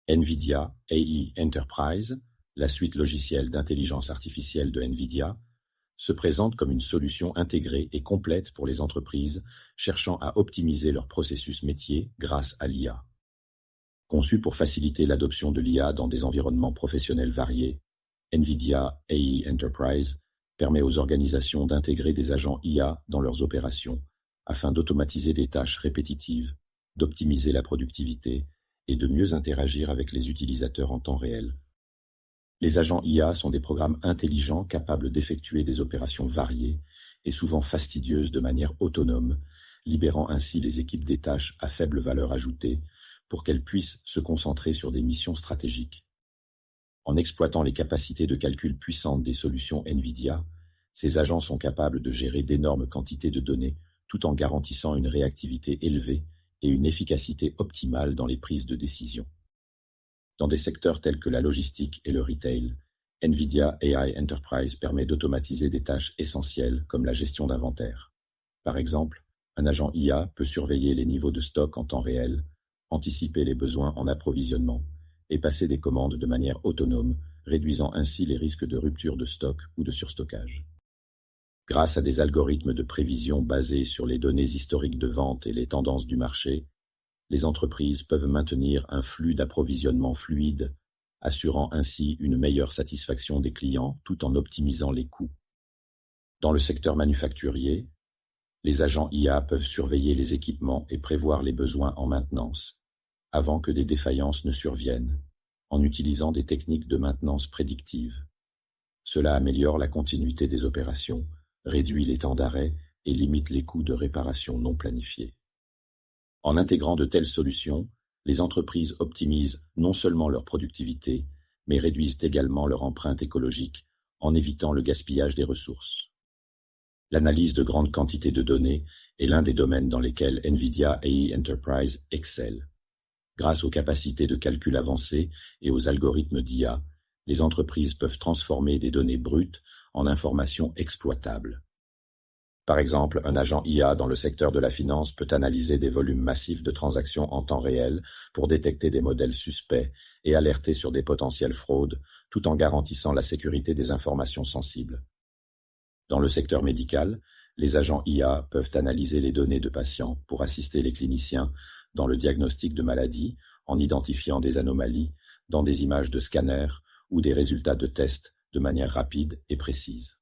NVIDIA AI Enterprise, la suite logicielle d'intelligence artificielle de NVIDIA, se présente comme une solution intégrée et complète pour les entreprises cherchant à optimiser leurs processus métiers grâce à l'IA. Conçue pour faciliter l'adoption de l'IA dans des environnements professionnels variés, NVIDIA AI Enterprise permet aux organisations d'intégrer des agents IA dans leurs opérations afin d'automatiser des tâches répétitives, d'optimiser la productivité et de mieux interagir avec les utilisateurs en temps réel. Les agents IA sont des programmes intelligents capables d'effectuer des opérations variées et souvent fastidieuses de manière autonome, libérant ainsi les équipes des tâches à faible valeur ajoutée pour qu'elles puissent se concentrer sur des missions stratégiques. En exploitant les capacités de calcul puissantes des solutions NVIDIA, ces agents sont capables de gérer d'énormes quantités de données tout en garantissant une réactivité élevée et une efficacité optimale dans les prises de décision. Dans des secteurs tels que la logistique et le retail, NVIDIA AI Enterprise permet d'automatiser des tâches essentielles comme la gestion d'inventaire. Par exemple, un agent IA peut surveiller les niveaux de stock en temps réel, anticiper les besoins en approvisionnement et passer des commandes de manière autonome, réduisant ainsi les risques de rupture de stock ou de surstockage. Grâce à des algorithmes de prévision basés sur les données historiques de vente et les tendances du marché, les entreprises peuvent maintenir un flux d'approvisionnement fluide, assurant ainsi une meilleure satisfaction des clients tout en optimisant les coûts. Dans le secteur manufacturier, les agents IA peuvent surveiller les équipements et prévoir les besoins en maintenance, avant que des défaillances ne surviennent, en utilisant des techniques de maintenance prédictive. Cela améliore la continuité des opérations, réduit les temps d'arrêt et limite les coûts de réparation non planifiés. En intégrant de telles solutions, les entreprises optimisent non seulement leur productivité, mais réduisent également leur empreinte écologique en évitant le gaspillage des ressources. L'analyse de grandes quantités de données est l'un des domaines dans lesquels NVIDIA AI Enterprise excelle. Grâce aux capacités de calcul avancées et aux algorithmes d'IA, les entreprises peuvent transformer des données brutes en informations exploitables. Par exemple, un agent IA dans le secteur de la finance peut analyser des volumes massifs de transactions en temps réel pour détecter des modèles suspects et alerter sur des potentielles fraudes, tout en garantissant la sécurité des informations sensibles. Dans le secteur médical, les agents IA peuvent analyser les données de patients pour assister les cliniciens dans le diagnostic de maladies en identifiant des anomalies dans des images de scanner ou des résultats de tests de manière rapide et précise.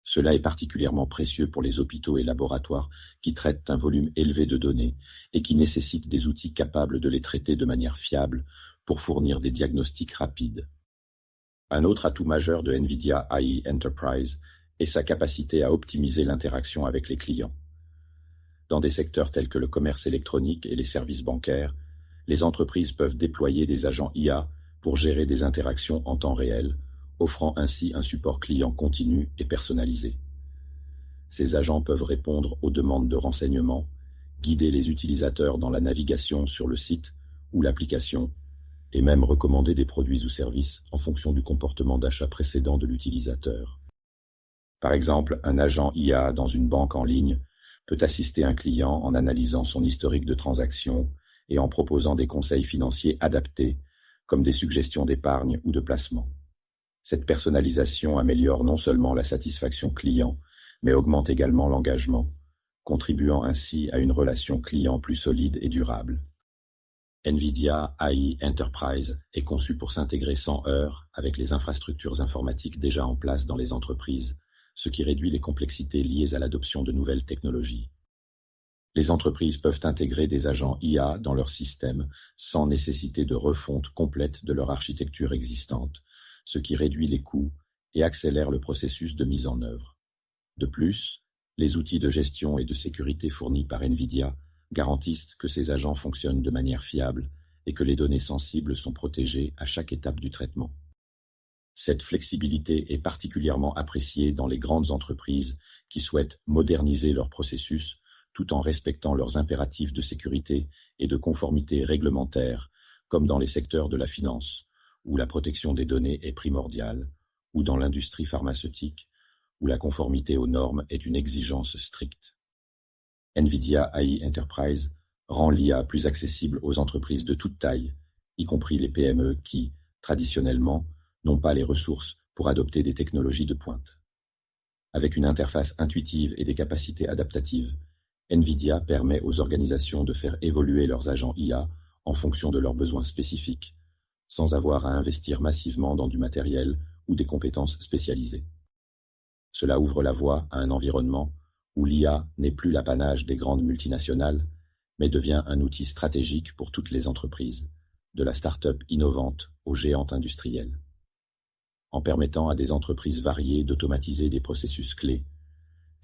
Cela est particulièrement précieux pour les hôpitaux et laboratoires qui traitent un volume élevé de données et qui nécessitent des outils capables de les traiter de manière fiable pour fournir des diagnostics rapides. Un autre atout majeur de NVIDIA AI Enterprise est sa capacité à optimiser l'interaction avec les clients. Dans des secteurs tels que le commerce électronique et les services bancaires, les entreprises peuvent déployer des agents IA pour gérer des interactions en temps réel, offrant ainsi un support client continu et personnalisé. Ces agents peuvent répondre aux demandes de renseignements, guider les utilisateurs dans la navigation sur le site ou l'application, et même recommander des produits ou services en fonction du comportement d'achat précédent de l'utilisateur. Par exemple, un agent IA dans une banque en ligne peut assister un client en analysant son historique de transactions et en proposant des conseils financiers adaptés, comme des suggestions d'épargne ou de placement. Cette personnalisation améliore non seulement la satisfaction client, mais augmente également l'engagement, contribuant ainsi à une relation client plus solide et durable. NVIDIA AI Enterprise est conçu pour s'intégrer sans heurts avec les infrastructures informatiques déjà en place dans les entreprises, ce qui réduit les complexités liées à l'adoption de nouvelles technologies. Les entreprises peuvent intégrer des agents IA dans leur système sans nécessité de refonte complète de leur architecture existante, ce qui réduit les coûts et accélère le processus de mise en œuvre. De plus, les outils de gestion et de sécurité fournis par NVIDIA garantissent que ces agents fonctionnent de manière fiable et que les données sensibles sont protégées à chaque étape du traitement. Cette flexibilité est particulièrement appréciée dans les grandes entreprises qui souhaitent moderniser leurs processus tout en respectant leurs impératifs de sécurité et de conformité réglementaire, comme dans les secteurs de la finance, où la protection des données est primordiale, ou dans l'industrie pharmaceutique, où la conformité aux normes est une exigence stricte. NVIDIA AI Enterprise rend l'IA plus accessible aux entreprises de toute taille y compris les PME qui, traditionnellement, n'ont pas les ressources pour adopter des technologies de pointe. Avec une interface intuitive et des capacités adaptatives, NVIDIA permet aux organisations de faire évoluer leurs agents IA en fonction de leurs besoins spécifiques, sans avoir à investir massivement dans du matériel ou des compétences spécialisées. Cela ouvre la voie à un environnement où l'IA n'est plus l'apanage des grandes multinationales, mais devient un outil stratégique pour toutes les entreprises, de la start-up innovante aux géantes industrielles. En permettant à des entreprises variées d'automatiser des processus clés,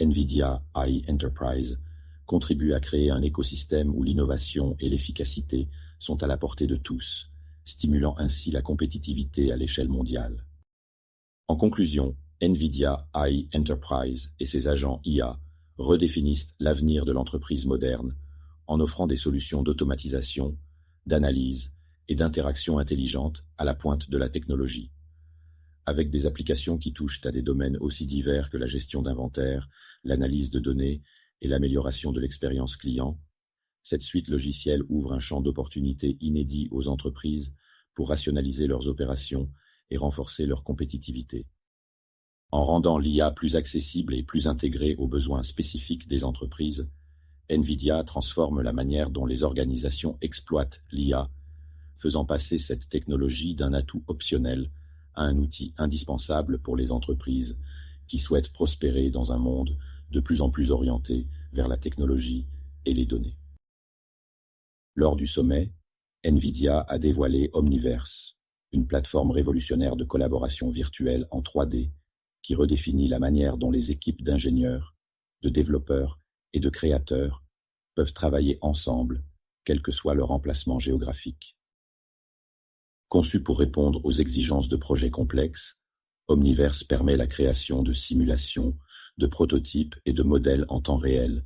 NVIDIA AI Enterprise contribue à créer un écosystème où l'innovation et l'efficacité sont à la portée de tous, stimulant ainsi la compétitivité à l'échelle mondiale. En conclusion, NVIDIA AI Enterprise et ses agents IA redéfinissent l'avenir de l'entreprise moderne en offrant des solutions d'automatisation, d'analyse et d'interaction intelligente à la pointe de la technologie. Avec des applications qui touchent à des domaines aussi divers que la gestion d'inventaire, l'analyse de données et l'amélioration de l'expérience client, cette suite logicielle ouvre un champ d'opportunités inédit aux entreprises pour rationaliser leurs opérations et renforcer leur compétitivité. En rendant l'IA plus accessible et plus intégrée aux besoins spécifiques des entreprises, NVIDIA transforme la manière dont les organisations exploitent l'IA, faisant passer cette technologie d'un atout optionnel à un outil indispensable pour les entreprises qui souhaitent prospérer dans un monde de plus en plus orienté vers la technologie et les données. Lors du sommet, NVIDIA a dévoilé Omniverse, une plateforme révolutionnaire de collaboration virtuelle en 3D qui redéfinit la manière dont les équipes d'ingénieurs, de développeurs et de créateurs peuvent travailler ensemble, quel que soit leur emplacement géographique. Conçu pour répondre aux exigences de projets complexes, Omniverse permet la création de simulations, de prototypes et de modèles en temps réel,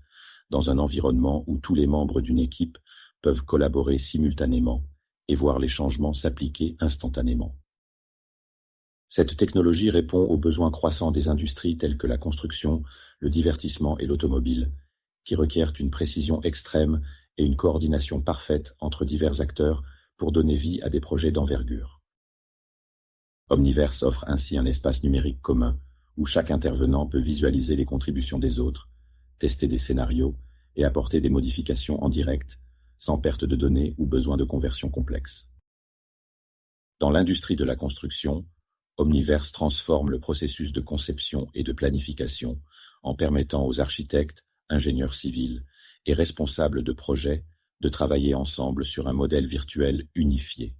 dans un environnement où tous les membres d'une équipe peuvent collaborer simultanément et voir les changements s'appliquer instantanément. Cette technologie répond aux besoins croissants des industries telles que la construction, le divertissement et l'automobile, qui requièrent une précision extrême et une coordination parfaite entre divers acteurs pour donner vie à des projets d'envergure. Omniverse offre ainsi un espace numérique commun où chaque intervenant peut visualiser les contributions des autres, tester des scénarios et apporter des modifications en direct, sans perte de données ou besoin de conversion complexe. Dans l'industrie de la construction, Omniverse transforme le processus de conception et de planification en permettant aux architectes, ingénieurs civils et responsables de projets de travailler ensemble sur un modèle virtuel unifié.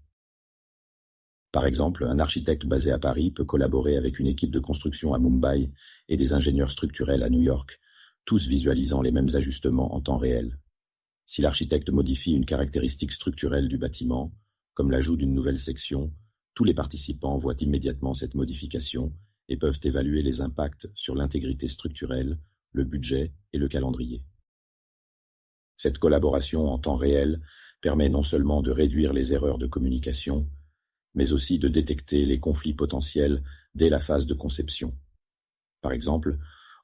Par exemple, un architecte basé à Paris peut collaborer avec une équipe de construction à Mumbai et des ingénieurs structurels à New York, tous visualisant les mêmes ajustements en temps réel. Si l'architecte modifie une caractéristique structurelle du bâtiment, comme l'ajout d'une nouvelle section, tous les participants voient immédiatement cette modification et peuvent évaluer les impacts sur l'intégrité structurelle, le budget et le calendrier. Cette collaboration en temps réel permet non seulement de réduire les erreurs de communication, mais aussi de détecter les conflits potentiels dès la phase de conception. Par exemple,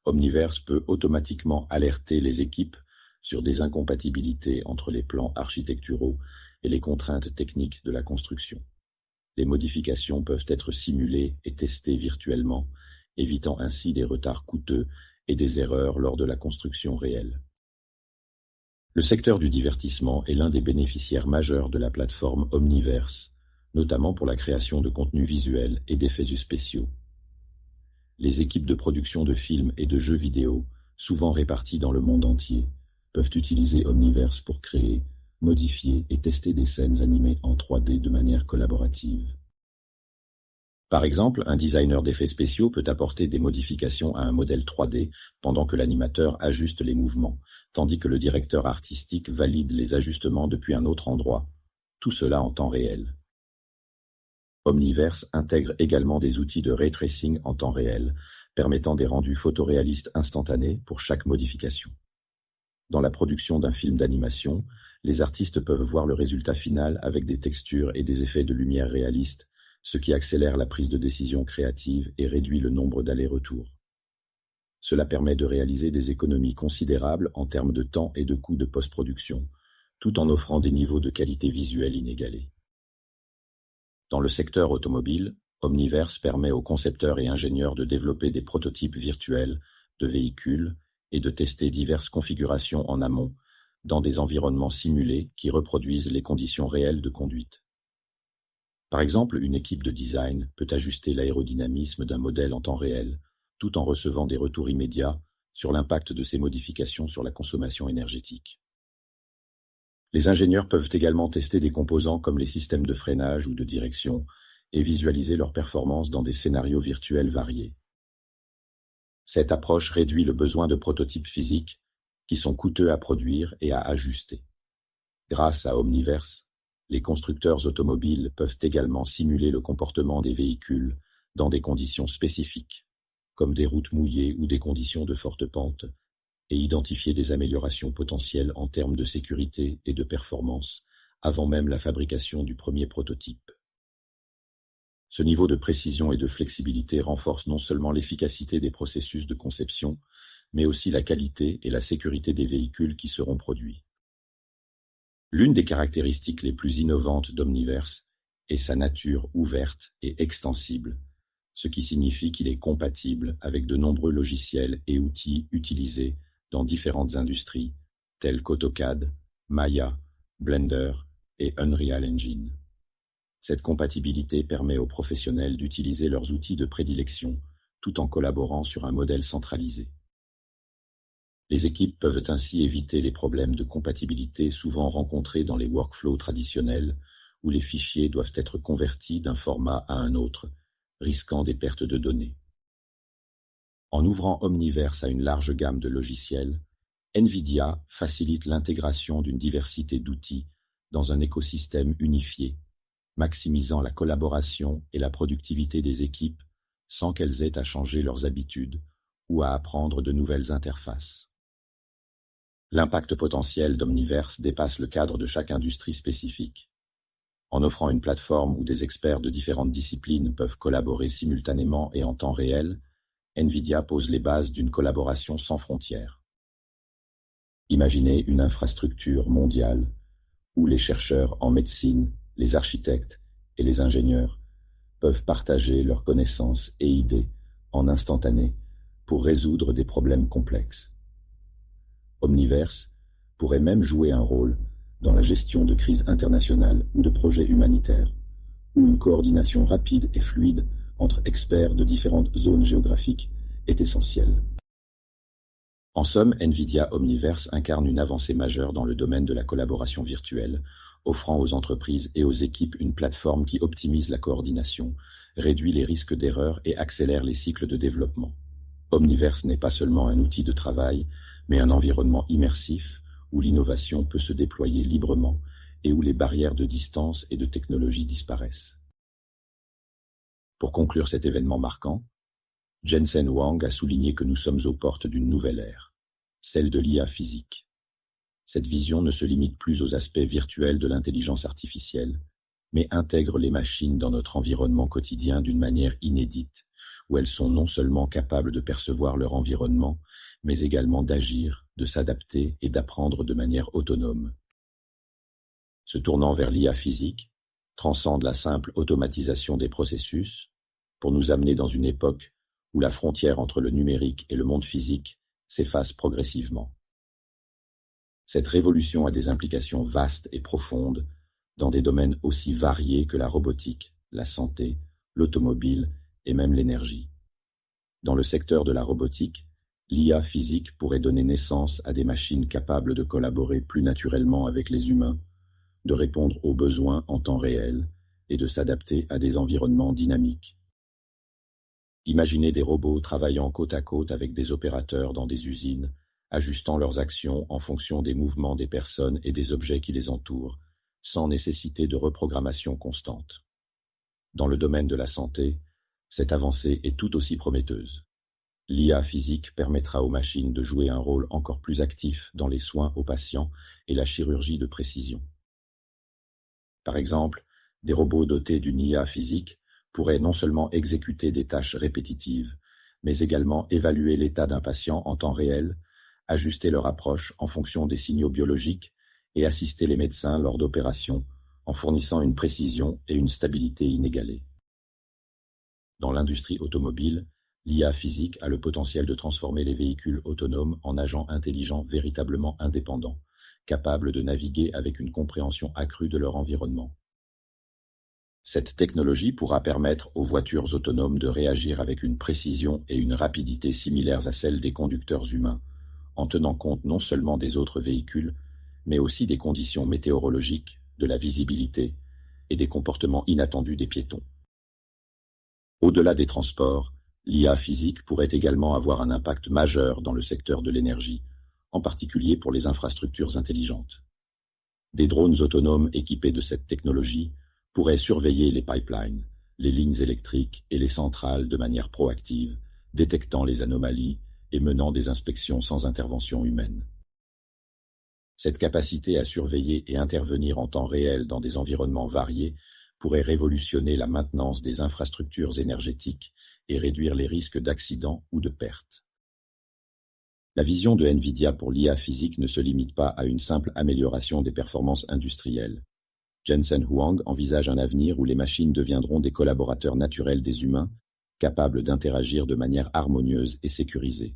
Omniverse peut automatiquement alerter les équipes sur des incompatibilités entre les plans architecturaux et les contraintes techniques de la construction. Les modifications peuvent être simulées et testées virtuellement, évitant ainsi des retards coûteux et des erreurs lors de la construction réelle. Le secteur du divertissement est l'un des bénéficiaires majeurs de la plateforme Omniverse, notamment pour la création de contenus visuels et d'effets spéciaux. Les équipes de production de films et de jeux vidéo, souvent réparties dans le monde entier, peuvent utiliser Omniverse pour créer, modifier et tester des scènes animées en 3D de manière collaborative. Par exemple, un designer d'effets spéciaux peut apporter des modifications à un modèle 3D pendant que l'animateur ajuste les mouvements, tandis que le directeur artistique valide les ajustements depuis un autre endroit, tout cela en temps réel. Omniverse intègre également des outils de ray tracing en temps réel, permettant des rendus photoréalistes instantanés pour chaque modification. Dans la production d'un film d'animation, les artistes peuvent voir le résultat final avec des textures et des effets de lumière réalistes, ce qui accélère la prise de décision créative et réduit le nombre d'allers-retours. Cela permet de réaliser des économies considérables en termes de temps et de coûts de post-production, tout en offrant des niveaux de qualité visuelle inégalés. Dans le secteur automobile, Omniverse permet aux concepteurs et ingénieurs de développer des prototypes virtuels de véhicules et de tester diverses configurations en amont dans des environnements simulés qui reproduisent les conditions réelles de conduite. Par exemple, une équipe de design peut ajuster l'aérodynamisme d'un modèle en temps réel, tout en recevant des retours immédiats sur l'impact de ces modifications sur la consommation énergétique. Les ingénieurs peuvent également tester des composants comme les systèmes de freinage ou de direction et visualiser leurs performances dans des scénarios virtuels variés. Cette approche réduit le besoin de prototypes physiques qui sont coûteux à produire et à ajuster. Grâce à Omniverse, les constructeurs automobiles peuvent également simuler le comportement des véhicules dans des conditions spécifiques, comme des routes mouillées ou des conditions de forte pente, et identifier des améliorations potentielles en termes de sécurité et de performance avant même la fabrication du premier prototype. Ce niveau de précision et de flexibilité renforce non seulement l'efficacité des processus de conception, mais aussi la qualité et la sécurité des véhicules qui seront produits. L'une des caractéristiques les plus innovantes d'Omniverse est sa nature ouverte et extensible, ce qui signifie qu'il est compatible avec de nombreux logiciels et outils utilisés dans différentes industries, telles qu'AutoCAD, Maya, Blender et Unreal Engine. Cette compatibilité permet aux professionnels d'utiliser leurs outils de prédilection tout en collaborant sur un modèle centralisé. Les équipes peuvent ainsi éviter les problèmes de compatibilité souvent rencontrés dans les workflows traditionnels où les fichiers doivent être convertis d'un format à un autre, risquant des pertes de données. En ouvrant Omniverse à une large gamme de logiciels, NVIDIA facilite l'intégration d'une diversité d'outils dans un écosystème unifié, maximisant la collaboration et la productivité des équipes sans qu'elles aient à changer leurs habitudes ou à apprendre de nouvelles interfaces. L'impact potentiel d'Omniverse dépasse le cadre de chaque industrie spécifique. En offrant une plateforme où des experts de différentes disciplines peuvent collaborer simultanément et en temps réel, NVIDIA pose les bases d'une collaboration sans frontières. Imaginez une infrastructure mondiale où les chercheurs en médecine, les architectes et les ingénieurs peuvent partager leurs connaissances et idées en instantané pour résoudre des problèmes complexes. Omniverse pourrait même jouer un rôle dans la gestion de crises internationales ou de projets humanitaires, où une coordination rapide et fluide entre experts de différentes zones géographiques est essentielle. En somme, NVIDIA Omniverse incarne une avancée majeure dans le domaine de la collaboration virtuelle, offrant aux entreprises et aux équipes une plateforme qui optimise la coordination, réduit les risques d'erreur et accélère les cycles de développement. Omniverse n'est pas seulement un outil de travail, mais un environnement immersif où l'innovation peut se déployer librement et où les barrières de distance et de technologie disparaissent. Pour conclure cet événement marquant, Jensen Huang a souligné que nous sommes aux portes d'une nouvelle ère, celle de l'IA physique. Cette vision ne se limite plus aux aspects virtuels de l'intelligence artificielle, mais intègre les machines dans notre environnement quotidien d'une manière inédite, où elles sont non seulement capables de percevoir leur environnement, mais également d'agir, de s'adapter et d'apprendre de manière autonome. Se tournant vers l'IA physique, transcende la simple automatisation des processus pour nous amener dans une époque où la frontière entre le numérique et le monde physique s'efface progressivement. Cette révolution a des implications vastes et profondes dans des domaines aussi variés que la robotique, la santé, l'automobile et même l'énergie. Dans le secteur de la robotique, l'IA physique pourrait donner naissance à des machines capables de collaborer plus naturellement avec les humains, de répondre aux besoins en temps réel et de s'adapter à des environnements dynamiques. Imaginez des robots travaillant côte à côte avec des opérateurs dans des usines, ajustant leurs actions en fonction des mouvements des personnes et des objets qui les entourent, sans nécessité de reprogrammation constante. Dans le domaine de la santé, cette avancée est tout aussi prometteuse. L'IA physique permettra aux machines de jouer un rôle encore plus actif dans les soins aux patients et la chirurgie de précision. Par exemple, des robots dotés d'une IA physique pourraient non seulement exécuter des tâches répétitives, mais également évaluer l'état d'un patient en temps réel, ajuster leur approche en fonction des signaux biologiques et assister les médecins lors d'opérations en fournissant une précision et une stabilité inégalées. Dans l'industrie automobile, l'IA physique a le potentiel de transformer les véhicules autonomes en agents intelligents véritablement indépendants, capables de naviguer avec une compréhension accrue de leur environnement. Cette technologie pourra permettre aux voitures autonomes de réagir avec une précision et une rapidité similaires à celles des conducteurs humains, en tenant compte non seulement des autres véhicules, mais aussi des conditions météorologiques, de la visibilité et des comportements inattendus des piétons. Au-delà des transports, l'IA physique pourrait également avoir un impact majeur dans le secteur de l'énergie, en particulier pour les infrastructures intelligentes. Des drones autonomes équipés de cette technologie pourraient surveiller les pipelines, les lignes électriques et les centrales de manière proactive, détectant les anomalies et menant des inspections sans intervention humaine. Cette capacité à surveiller et intervenir en temps réel dans des environnements variés pourrait révolutionner la maintenance des infrastructures énergétiques et réduire les risques d'accidents ou de pertes. La vision de NVIDIA pour l'IA physique ne se limite pas à une simple amélioration des performances industrielles. Jensen Huang envisage un avenir où les machines deviendront des collaborateurs naturels des humains, capables d'interagir de manière harmonieuse et sécurisée.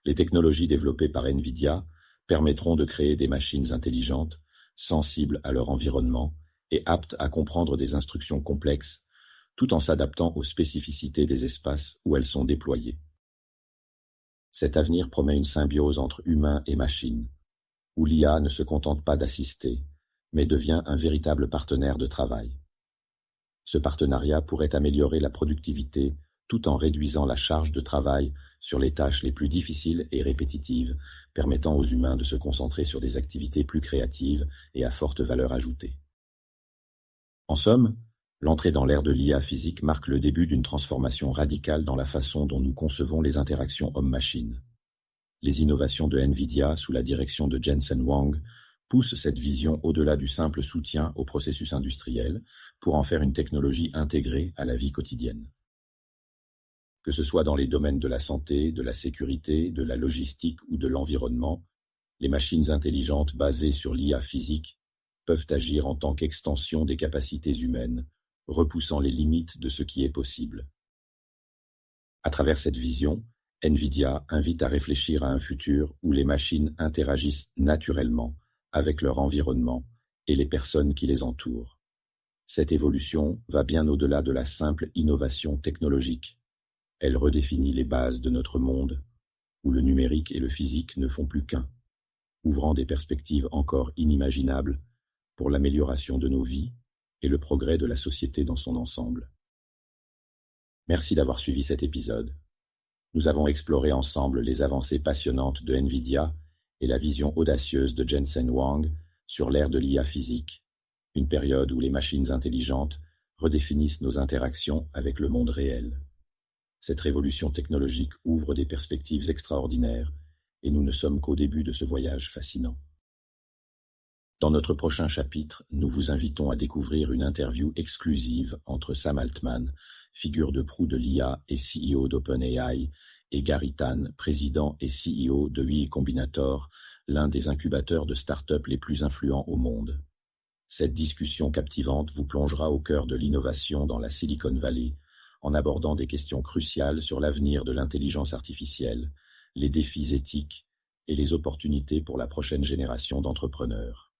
Les technologies développées par NVIDIA permettront de créer des machines intelligentes, sensibles à leur environnement et aptes à comprendre des instructions complexes, tout en s'adaptant aux spécificités des espaces où elles sont déployées. Cet avenir promet une symbiose entre humains et machines, où l'IA ne se contente pas d'assister, mais devient un véritable partenaire de travail. Ce partenariat pourrait améliorer la productivité tout en réduisant la charge de travail sur les tâches les plus difficiles et répétitives, permettant aux humains de se concentrer sur des activités plus créatives et à forte valeur ajoutée. En somme, l'entrée dans l'ère de l'IA physique marque le début d'une transformation radicale dans la façon dont nous concevons les interactions homme-machine. Les innovations de NVIDIA sous la direction de Jensen Huang poussent cette vision au-delà du simple soutien au processus industriel pour en faire une technologie intégrée à la vie quotidienne. Que ce soit dans les domaines de la santé, de la sécurité, de la logistique ou de l'environnement, les machines intelligentes basées sur l'IA physique peuvent agir en tant qu'extension des capacités humaines, repoussant les limites de ce qui est possible. À travers cette vision, NVIDIA invite à réfléchir à un futur où les machines interagissent naturellement avec leur environnement et les personnes qui les entourent. Cette évolution va bien au-delà de la simple innovation technologique. Elle redéfinit les bases de notre monde, où le numérique et le physique ne font plus qu'un, ouvrant des perspectives encore inimaginables pour l'amélioration de nos vies et le progrès de la société dans son ensemble. Merci d'avoir suivi cet épisode. Nous avons exploré ensemble les avancées passionnantes de NVIDIA et la vision audacieuse de Jensen Huang sur l'ère de l'IA physique, une période où les machines intelligentes redéfinissent nos interactions avec le monde réel. Cette révolution technologique ouvre des perspectives extraordinaires et nous ne sommes qu'au début de ce voyage fascinant. Dans notre prochain chapitre, nous vous invitons à découvrir une interview exclusive entre Sam Altman, figure de proue de l'IA et CEO d'OpenAI, et Garry Tan, président et CEO de Y Combinator, l'un des incubateurs de start-up les plus influents au monde. Cette discussion captivante vous plongera au cœur de l'innovation dans la Silicon Valley, en abordant des questions cruciales sur l'avenir de l'intelligence artificielle, les défis éthiques et les opportunités pour la prochaine génération d'entrepreneurs.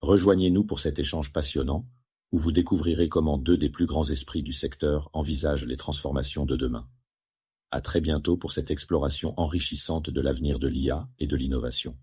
Rejoignez-nous pour cet échange passionnant, où vous découvrirez comment deux des plus grands esprits du secteur envisagent les transformations de demain. À très bientôt pour cette exploration enrichissante de l'avenir de l'IA et de l'innovation.